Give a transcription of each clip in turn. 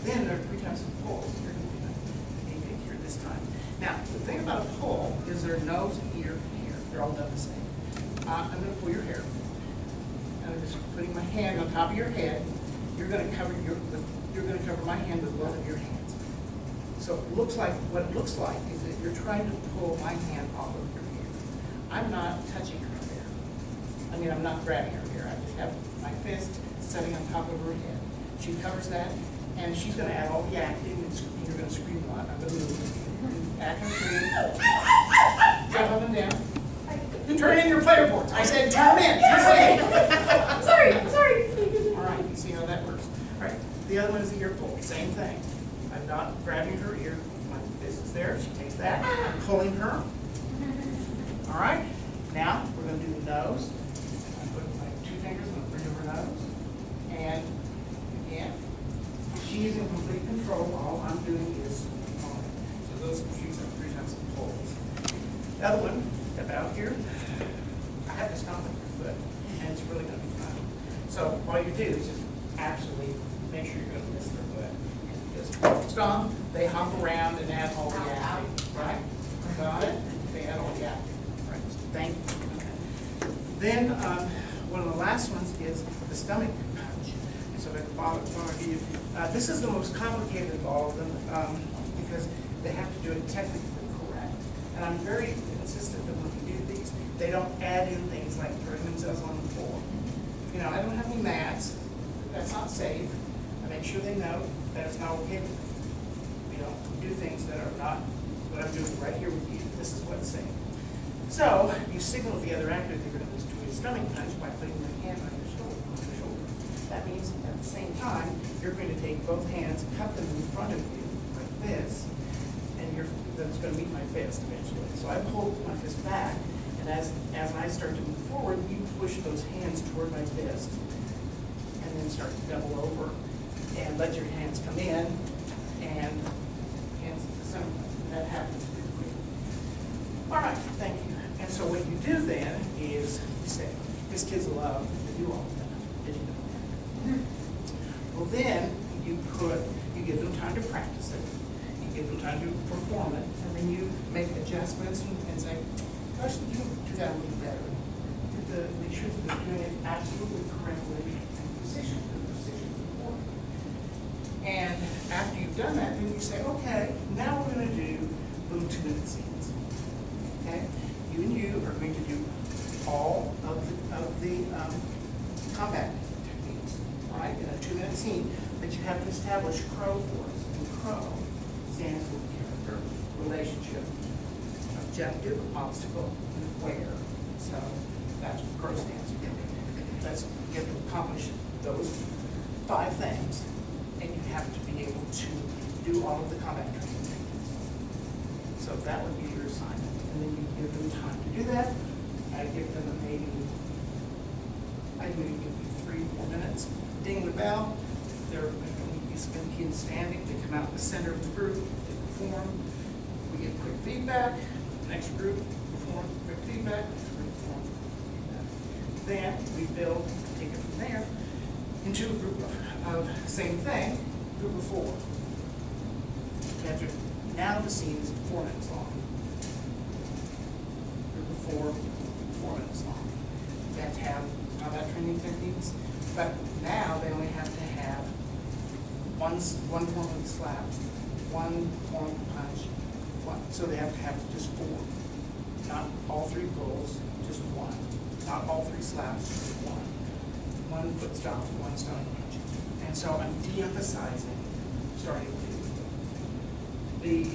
Then there are 3 types of pulls. You're going to do that here this time. Now, the thing about a pull is their nose, ear, and hair. They're all done the same. I'm going to pull your hair. I'm just putting my hand on top of your head. You're going to cover my hand with both of your hands. So it looks like, what it looks like is that you're trying to pull my hand off of your hair. I'm not touching her hair. I mean, I'm not grabbing her hair. I just have my fist sitting on top of her head. She covers that, and she's going to add all the acting, and you're going to scream a lot. I'm going to move. Act and scream. Jump up and down. Turn in your player boards. I said turn them in. Turn them in. I'm sorry. All right, you see how that works. All right, the other one is the ear pull. Same thing. I'm not grabbing her ear. My fist is there. She takes that. I'm pulling her. All right. Now we're going to do the nose. I put my 2 fingers on the bridge of her nose, and again, she's in complete control. All I'm doing is pulling. So those she's have 3 times of pulls. The other one, step out here. I have to stomp on your foot, and it's really going to be fun. So all you do is just absolutely make sure you're going to miss their foot. Just stomp, they hop around and add all the acting, right? Got it? They add all the acting. Right. Thank you. Okay. Then one of the last ones is the stomach punch. And so at the bottom, this is the most complicated of all of them because they have to do it technically correct. And I'm very insistent that when we do these, they don't add in things like throwing themselves on the floor. You know, I don't have any mats. That's not safe. I make sure they know that it's not okay with them. We don't do things that are not what I'm doing right here with you. This is what's safe. So you signal the other actor that you're going to do a stomach punch by putting your hand on your shoulder. That means at the same time, you're going to take both hands, cup them in front of you like this, and that's going to meet my fist eventually. So I pull my fist back, and as I start to move forward, you push those hands toward my fist, and then start to double over, and let your hands come in, and hands to the center. That happens pretty quickly. All right, thank you. And so what you do then is you say, "These kids love to do all of that." Did you know that? Well, then you give them time to practice it. You give them time to perform it, and then you make adjustments and say, "Gosh, you do that a little better." Make sure that they're doing it absolutely correctly and precision. Precision is important. And after you've done that, then you say, "Okay, now we're going to do little 2-minute scenes." Okay, you and you are going to do all of the combat techniques, all right, in a 2-minute scene. But you have to establish CROW for us. And CROW stands for character, relationship, objective, obstacle, and where. So that's what CROW stands for. Let's get to accomplish those 5 things, and you have to be able to do all of the combat training techniques. So that would be your assignment. And then you give them time to do that. I give them maybe give you 3-4 minutes. Ding the bell. They're going to be spinning standing. They come out in the center of the group. They perform. We get quick feedback. Next group perform. Quick feedback. Next group perform. Feedback. Then we build, take it from there, into a group of same thing, group of 4. Now the scene is 4 minutes long. Group of 4 minutes long. They have to have combat training techniques, but now they only have to have one form of the slaps, one form of the punch, so they have to have just 4. Not all 3 pulls, just 1. Not all 3 slaps, just 1. 1 foot stomp, 1 stomach punch. And so I'm de-emphasizing, starting with the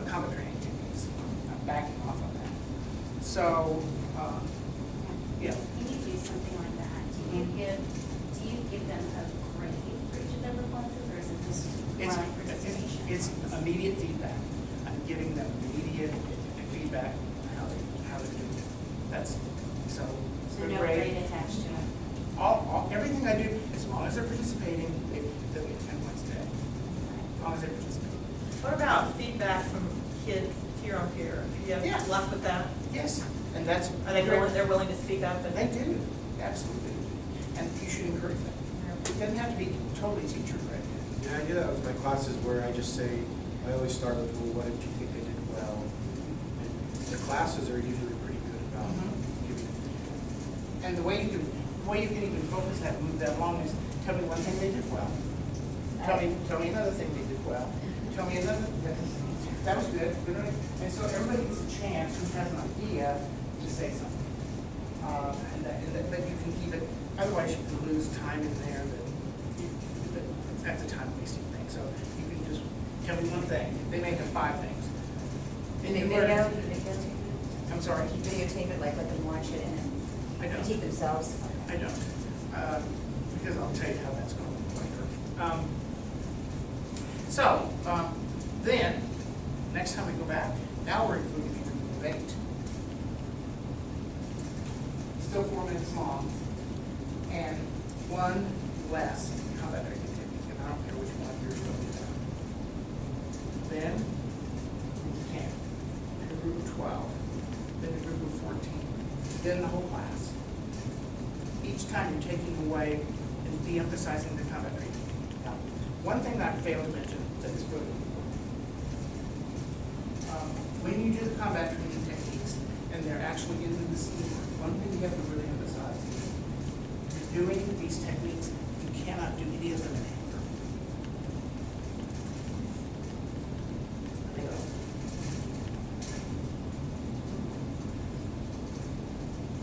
combat training techniques. I'm backing off on that. So, yeah. When you do something like that, do you give them a grade for each of their performances, or is it just one participation? It's immediate feedback. I'm giving them immediate feedback on how they're doing it. That's so. So no grade attached to it. Everything I do, as long as they're participating, they'll get 10 points today. As long as they participate. What about feedback from kids peer on peer? Do you have luck with that? Yes, and that's. Are they willing to speak up? And They do, absolutely. And you should encourage them. It doesn't have to be totally teacher-led. Yeah, I do that with my classes where I just say, I always start with, well, what did you think they did well? And the classes are usually pretty good about giving. And the way you can even focus that, move that along is, tell me one thing they did well. Tell me another thing they did well. Tell me another, that was good. And so everybody gets a chance who has an idea to say something. But you can keep it, otherwise you can lose time in there that's a time wasting thing. So you can just tell me one thing. They may have 5 things. And they you learn- videotape it? I'm sorry. You videotape it, like let them watch it and I don't. critique themselves? I don't, because I'll tell you how that's going to look later. Then, next time we go back, now we're moving into group 8. Still 4 minutes long, and 1 less combat training technique, and I don't care which one you're going to do. Then, group 10, then a group of 12, then a group of 14, then the whole class. Each time you're taking away and de-emphasizing the combat training. Now, one thing that I failed to mention that is really important. When you do the combat training techniques and they're actually into the scene, one thing you have to really emphasize is you're doing these techniques, you cannot do any of them in anger.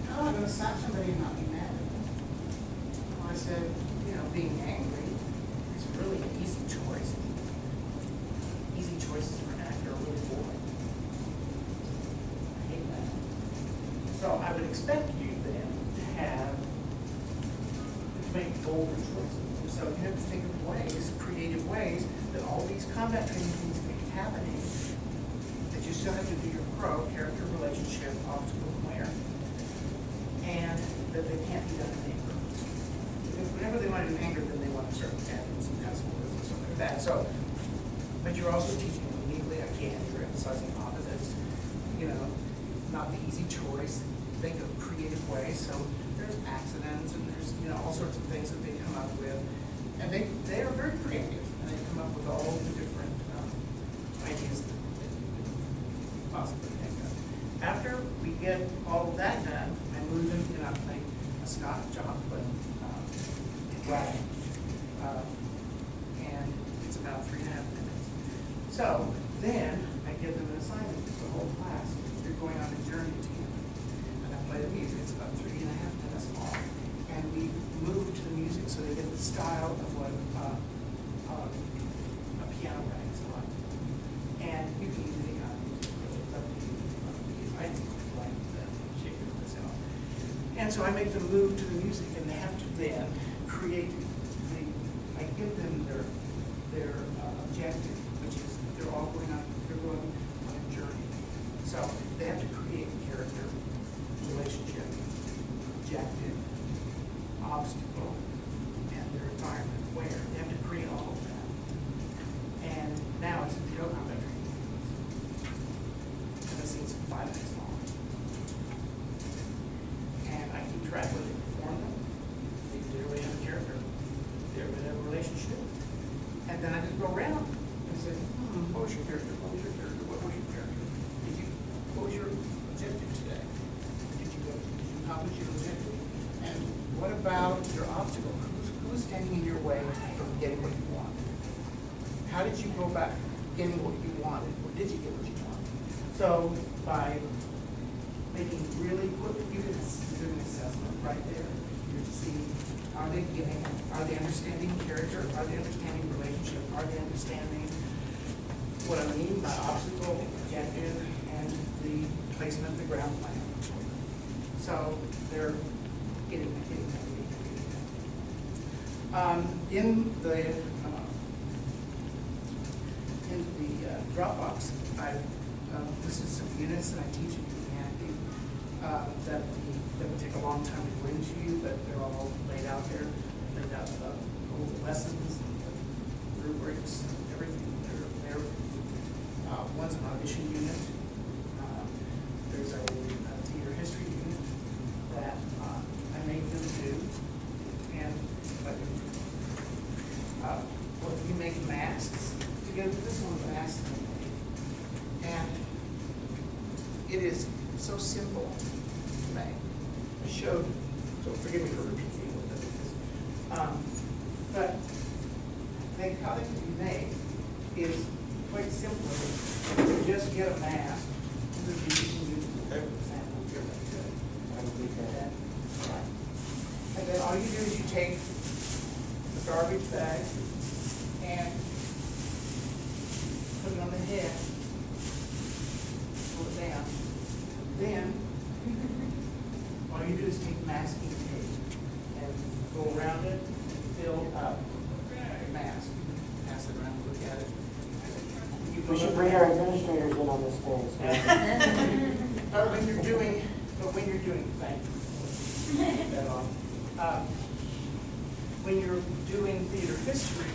How am I going to slap somebody and not be mad at them? Well, I said, being angry is really an easy choice. Easy choices for an actor are really boring. I hate that. So I would expect you then to make bolder choices. So you have to think of ways, creative ways, that all these combat training things can be happening, that you still have to do your pro, character, relationship, obstacle, where, and that they can't be done in anger. Because whenever they want it in anger, then they want to start adding some pencil and stuff like that. So, but you're also teaching them immediately, again, you're emphasizing opposites, not the easy choice, think of creative ways. So there's accidents and there's, all sorts of things that they come up with. And they are very creative, and they come up with all the different ideas that you could possibly think of. After we get all of that done, I move into a Scott Joplin wagon. And it's about 3.5 minutes. So then I give them an assignment to the whole class. You're going on a journey together. And I play the music. It's about 3.5 minutes long. And we move to the music so they get the style of what a piano writing is like. And you can use any kind of music, really. It's up to you. I like the shape of this out. And so I make them move to the music, and they have to then create I give them their objective, which is they're going on a journey. So they have to create character, relationship, objective, obstacle, and their environment, where they have to create all of that. And now it's a video combat training. And the scene's 5 minutes long. And I keep track where they perform them. They literally have a character. They're in a relationship. And then I just go around and say, what was your character? What was your character? What was your character? What was your objective today? Did you accomplish your objective? And what about your obstacle? Who's standing in your way from getting what you want? How did you go about getting what you wanted? Or did you get what you wanted? So by making really quick, you can do an assessment right there. You see, are they understanding character? Are they understanding relationship? Are they understanding what I mean by obstacle, objective, and the placement of the ground plan? So they're getting that. In the Dropbox, this is some units that I teach in humanity that would take a long time to go into you, but they're all laid out there. Laid out all the lessons, the rubrics, everything. They're there. One's an audition unit. There's a theater history unit that I made them do. And what you make this one last thing. And it is so simple to make. I showed, so forgive me for repeating what this is. But how they can be made is quite simply, you just get a mask, and then you can use whatever example you're going to do. I would leave that. And then all you do is you take the garbage bag and put it on the head, pull it down. Then, all you do is take masking tape and go around it and fill up the mask. Pass it around, look at it. You go We should over bring there. our administrators in on this thing. But when you're doing, thank you. That off. When you're doing theater history,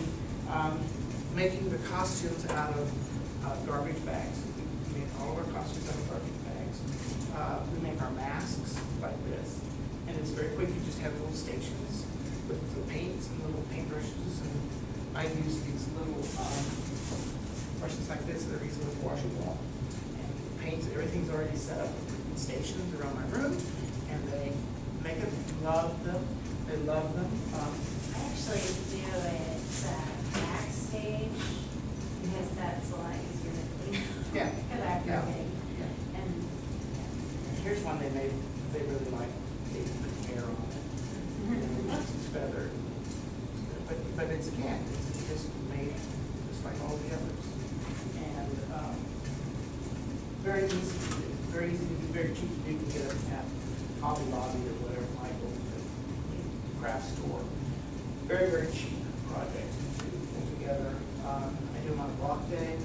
making the costumes out of garbage bags. We make all of our costumes out of garbage bags. We make our masks like this, and it's very quick. You just have little stations with the paints and little paintbrushes, and I use these little brushes like this that are easy with washable. And paints, everything's already set up with stations around my room, and they make it, love them. They love them. I actually do it backstage because that's a lot easier to clean. Yeah. Because I have to Yeah. make, Yeah. and, Here's one they made, they really like, they put hair on it. It's feathered. But it's, again, it's just made just like all the others. And, very easy to do, very easy to do, very cheap to do. You can get it at Hobby Lobby or whatever, Michael's, craft store. Very, very cheap project to put together. I do them on a block day.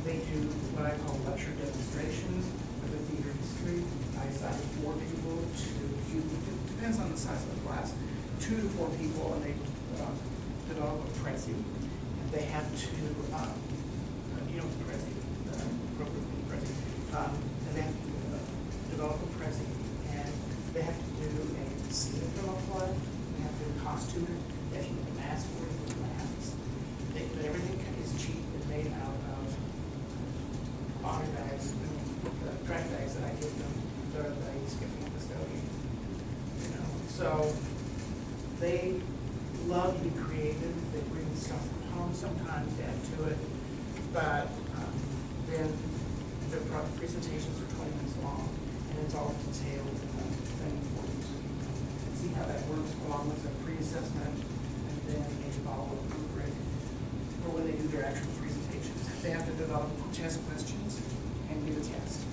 They do what I call lecture demonstrations of the theater history. I assign 4 people to, it depends on the size of the class, 2 to 4 people, and they develop a Prezi. And they have to, you know, Prezi, appropriately Prezi. And they have to develop a Prezi, and they have to do a scene from a play. They have to costume it. They have to make a mask for it with masks. Everything is cheap and made out of body bags, trash bags that I give them, that I skip from custodian. You know, so they love to be creative. They bring stuff from home sometimes to add to it, but then their presentations are 20 minutes long, and it's all detailed thing for you. So you can see how that works along with the pre-assessment, and then a follow-up rubric for when they do their actual presentations. They have to develop test questions and give a test.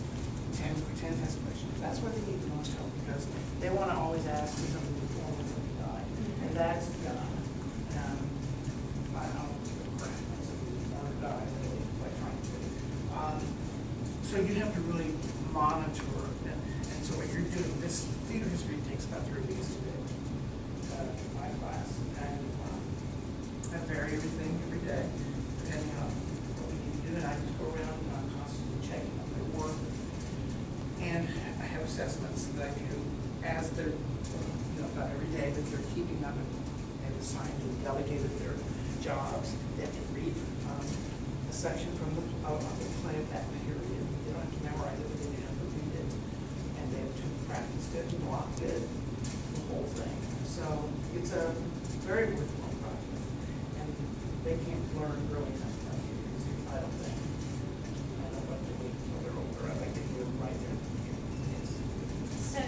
10 test questions. That's where they need the most help, because they want to always ask me something before we something die. And that's done. I don't give a crap when somebody want to die, really, quite frankly. So you have to really monitor, and so what you're doing, this theater history takes about 3 weeks to do, my class. And I vary everything every day, depending on what we need to do, and I just go around and I'm constantly checking on their work. And I have assessments that I do as they're, you know, about every day that they're keeping up, and they've assigned and delegated their jobs. They have to read a section from the play of that period. They don't have to memorize it, but they have to read it. And they have to practice it and block it, the whole thing. So it's a very worthwhile project. And they can't learn really enough about it, I don't think. I don't know what they need until they're older. I like to do it right there. so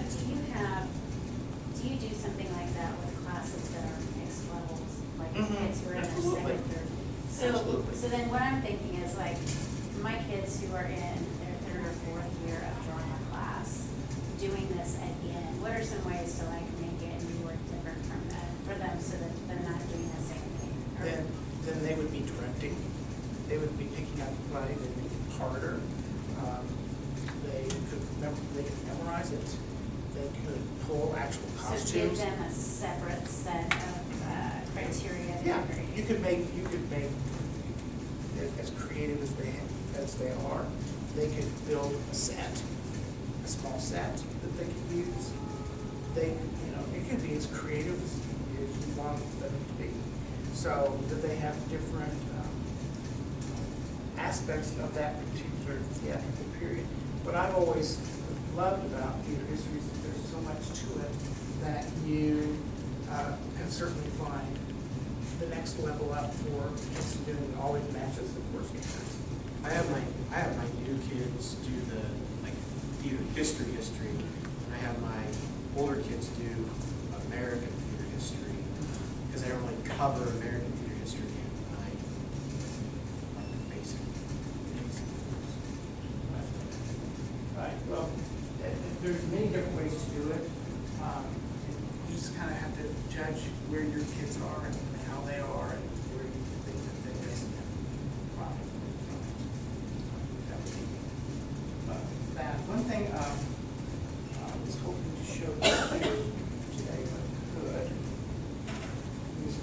do you do something like that with classes that are mixed levels? Like Mhm. kids who are in their Absolutely. second, third? Absolutely. So then what I'm thinking is like, my kids who are in their 3rd or 4th year of drama class, doing this again, what are some ways to like make it more different for them so that they're not doing the same thing? Or- Then they would be directing. They would be picking up the play. They'd make it harder. They could memorize it. They could pull actual So give costumes. them a separate set of criteria. Yeah, you could make it as creative as they are. They could build a set, a small set that they could use. They, you know, it could be as creative as you want them to be. So that they have different aspects of that particular theatrical period. What I've always loved about theater history is that there's so much to it that you can certainly find the next level up for just doing always matches the course papers. I have my new kids do the like theater history, and I have my older kids do American theater history, because I don't really cover American theater history in my like the basic. Right, well, there's many different ways to do it. You just kind of have to judge where your kids are and how they are and where you think that they best probably. That one thing I was hoping to show you today, but could. is,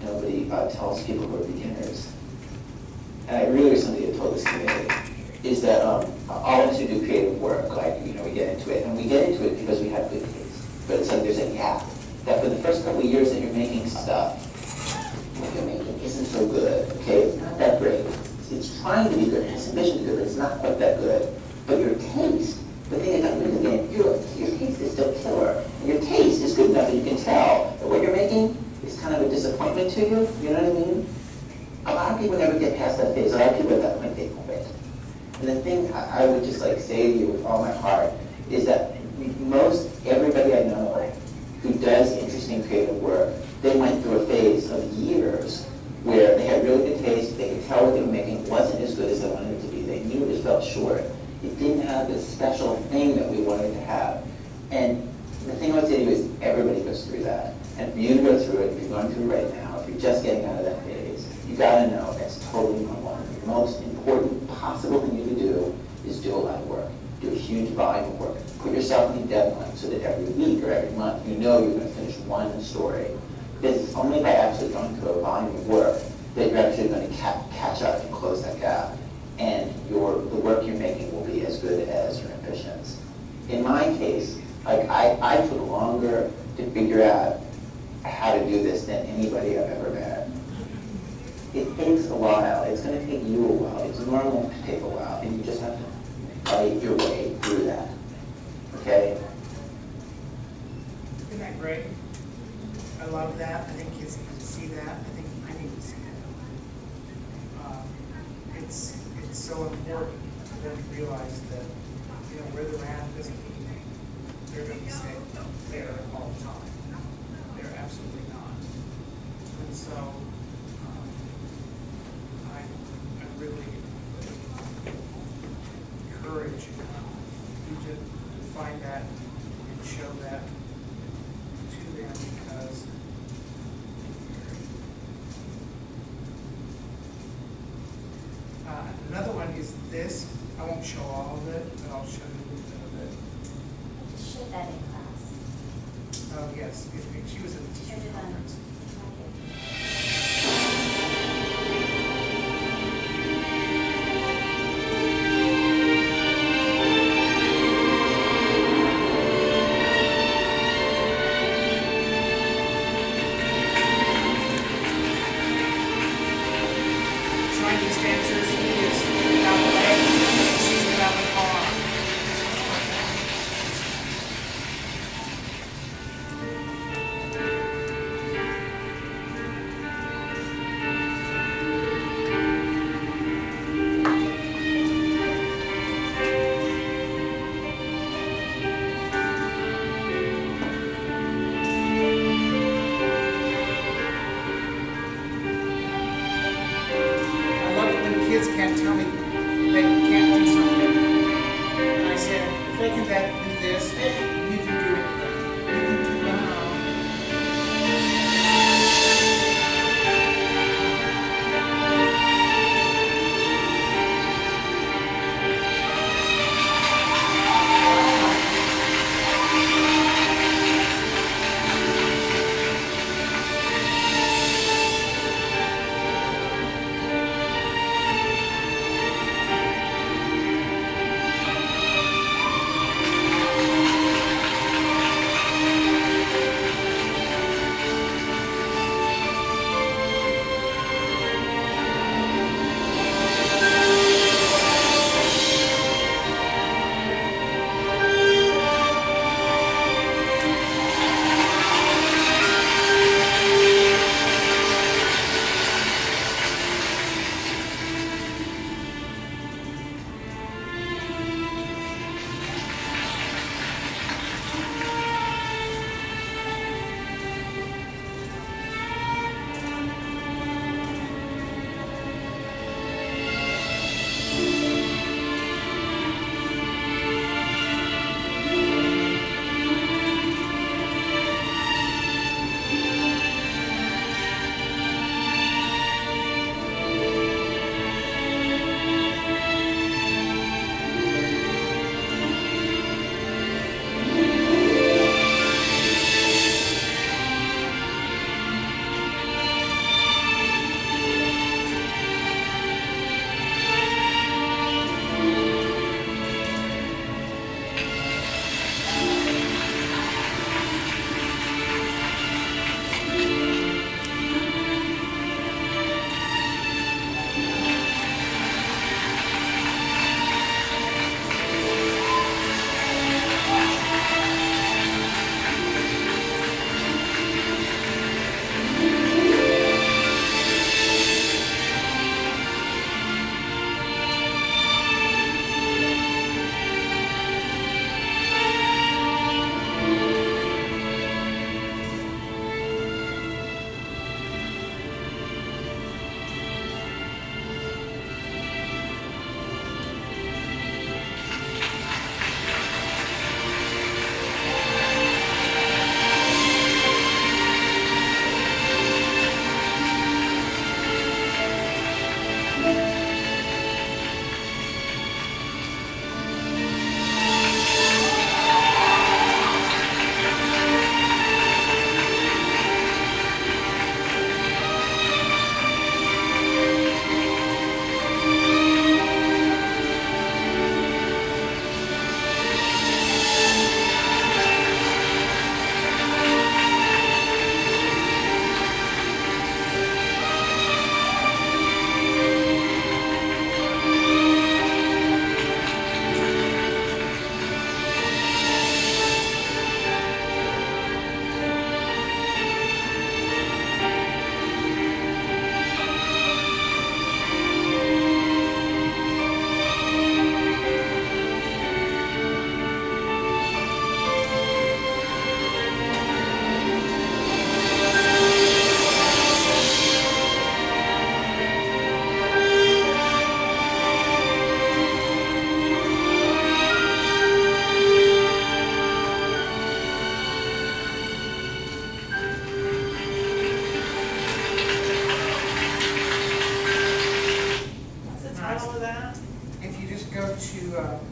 Nobody tells people who are beginners. And I really wish somebody had told this to me, is that all of us who do creative work, like, we get into it, and we get into it because we have good taste. But it's like there's a gap, that for the first couple of years that you're making stuff, what you're making isn't so good, okay? It's not that great. It's trying to be good, it has ambition to be good, but it's not quite that good. But your taste, the thing that got rid of the game, your taste is still killer. And your taste is good enough that you can tell that what you're making is kind of a disappointment to you, you know what I mean? A lot of people never get past that phase. A lot of people at that point, they quit. And the thing I would just like say to you with all my heart is that most everybody I know who does interesting creative work, they went through a phase of years where they had really good taste, they could tell what they were making wasn't as good as they wanted it to be. They knew it just fell short. It didn't have this special thing that we wanted to have. And the thing I would say to you is everybody goes through that. And for you to go through it, if you're going through it right now, if you're just getting out of that phase, you gotta know that's totally normal. The most important possible thing you can do is do a lot of work. Do a huge volume of work. Put yourself in a deadline so that every week or every month you know you're gonna finish one story. Because it's only by actually going through a volume of work that you're actually gonna catch up and close that gap. And the work you're making will be as good as your ambitions. In my case, like I took longer to figure out how to do this than anybody I've ever met. It takes a while. It's going to take you a while. It's normal to take a while, and you just have to fight your way through that. Okay? Isn't that great? I love that. I think kids need to see that. I think I need to see that. It's so important for them to realize that, where they're at doesn't mean they're going to stay there all the time. They're absolutely not. And so, I really encourage you to find that and show that to them, because another one is this. I won't show all of it, but I'll show you a little bit of it. Just showed that in class. Oh, yes, she was at the teacher's conference. Chinese dancers, he is without a leg, she's without an arm. this, you can do anything. You can do anything.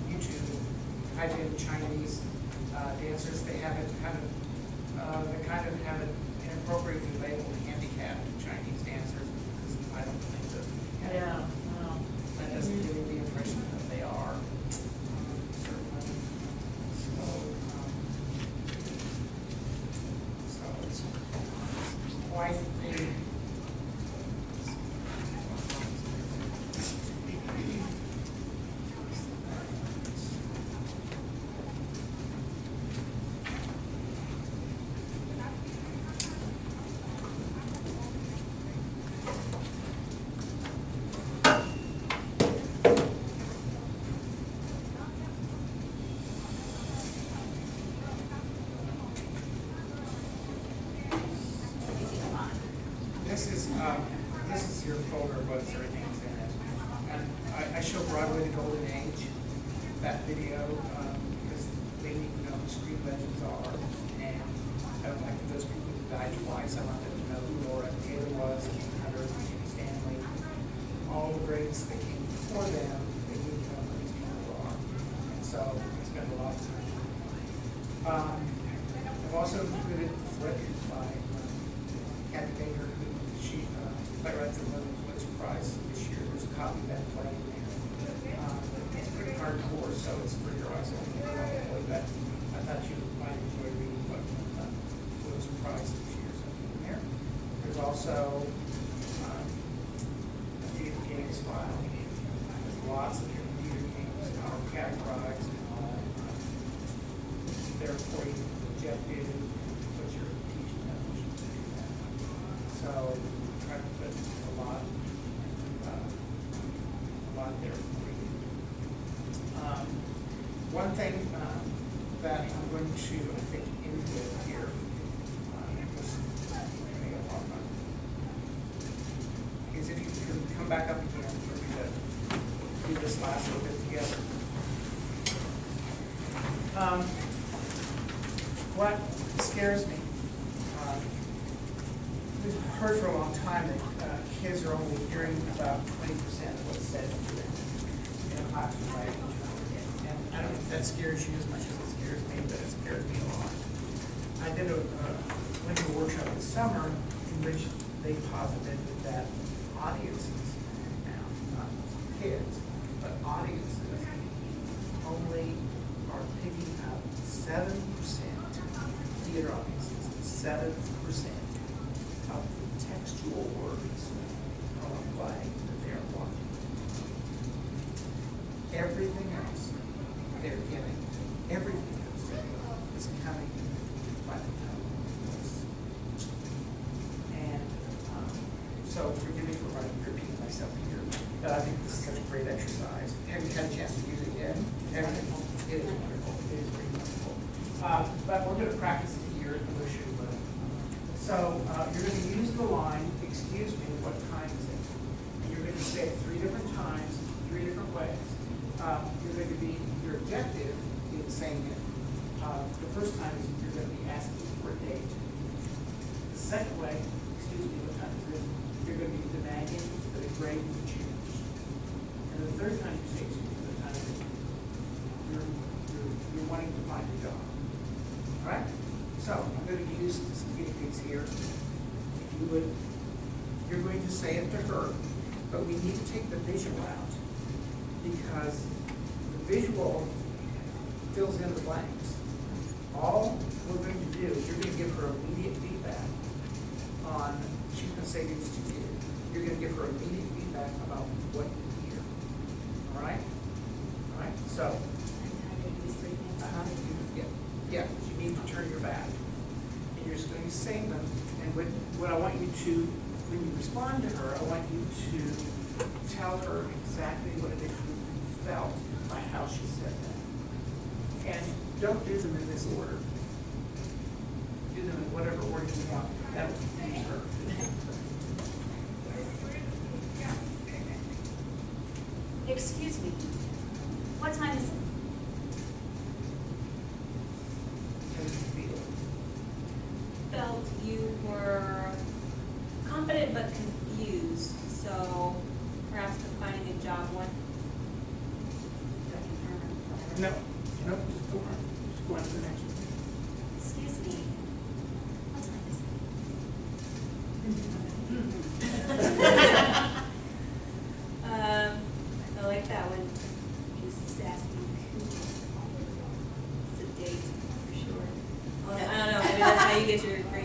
YouTube, I did Chinese dancers, they have it, they kind of have it inappropriately labeled handicapped Chinese dancers, because I don't think that. Yeah, no. That doesn't give me the impression that they are, certainly. So it's quite the. This is your folder, but everything's in it. And I show Broadway the Golden Age, that video, because they need to know legends are, and I don't like those people who died twice. I want them to know who Laura Taylor was, King Hunter, King Stanley, all the greats that came before them. They need to know who these people are, and so I spent a lot of time. I've also included Flick by Kathy Baker, who she playwright for the Pulitzer Prize this year. There's a copy of that play in there. It's pretty hardcore, so it's for your eyes only. But I thought you might enjoy reading what Pulitzer Prize this year is in there. There's also a Theater Games file. There's lots of different theater games, categorized and all. There for you, objective, what you're teaching them, what you're doing that. So try to put a lot there for you. One thing that I'm going to, I think, input here, is if you can come back up again for me to do this last little bit together. What scares me, we've heard for a long time that kids are only hearing about 20% of what's said to them in a classroom language. And I don't know if that scares you as much as it scares me, but it scares me a lot. I went to a workshop this summer in which they posited that audiences, now not kids, but audiences, only are picking up 7%, theater audiences, 7% of the textual words from a play that they're watching. Everything else they're getting, everything else is coming by the tone of voice. And so forgive me for repeating myself here, but I think this is such a great exercise. Have you had a chance to use it yet? It is wonderful. It is pretty wonderful. But we're going to practice it here at the Wishu. So you're going to use the line, excuse me, what time is it? And you're going to say it 3 different times, 3 different ways. You're going to be, your objective in saying it, the first time is you're going to be asking for a date. The second way, excuse me, what time is it? You're going to be demanding that a grade be changed. And the third time you say, excuse me, what time is it? You're wanting to find a job. All right? So I'm going to use some guinea pigs here. If you would, you're going to say it to her, but we need to take the visual out because the visual fills in the blanks. All we're going to do is you're going to give her immediate feedback on, she's going to say these to you. You're going to give her immediate feedback about what you hear. All right? All right? So, yeah, you need to turn your back. And you're just going to be saying them. And what I want you to, when you respond to her, I want you to tell her exactly what it is you felt by how she said that. And don't do them in this order. Do them in whatever order you want. That will confuse her. Excuse me, what time is it? How do you feel? Felt you were confident but confused, so perhaps finding a job one. No, just go on. Just go on to the next one. Excuse me, what time is I like that one. Just asking. It's a date for sure. I don't know. Maybe that's how you get your grade